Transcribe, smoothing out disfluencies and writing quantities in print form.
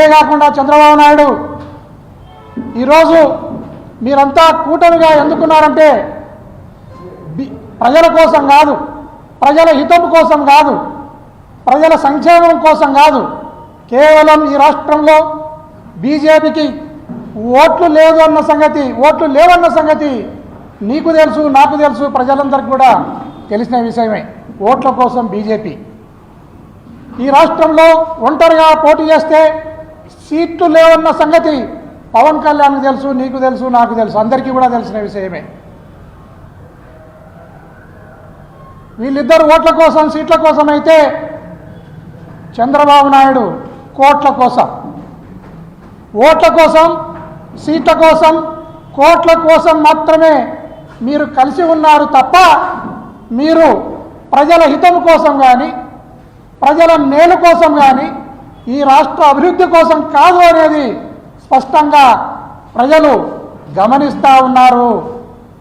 కాకుండా చంద్రబాబు నాయుడు ఈరోజు మీరంతా కూటమిగా ఎందుకున్నారంటే ప్రజల కోసం కాదు, ప్రజల హితం కోసం కాదు, ప్రజల సంక్షేమం కోసం కాదు, కేవలం ఈ రాష్ట్రంలో బీజేపీకి ఓట్లు లేవన్న సంగతి నీకు తెలుసు, నాకు తెలుసు, ప్రజలందరికీ కూడా తెలిసిన విషయమే. ఓట్ల కోసం బీజేపీ ఈ రాష్ట్రంలో ఒంటరిగా పోటీ చేస్తే సీట్లు లేవన్న సంగతి పవన్ కళ్యాణ్కి తెలుసు, నీకు తెలుసు, నాకు తెలుసు, అందరికీ కూడా తెలిసిన విషయమే. వీళ్ళిద్దరు ఓట్ల కోసం, సీట్ల కోసం అయితే చంద్రబాబు నాయుడు కోట్ల కోసం, ఓట్ల కోసం, సీట్ల కోసం, కోట్ల కోసం మాత్రమే మీరు కలిసి ఉన్నారు తప్ప మీరు ప్రజల హితం కోసం కానీ, ప్రజల మేలు కోసం కానీ, ఈ రాష్ట్ర అభివృద్ధి కోసం కాదు అనేది స్పష్టంగా ప్రజలు గమనిస్తూ ఉన్నారు.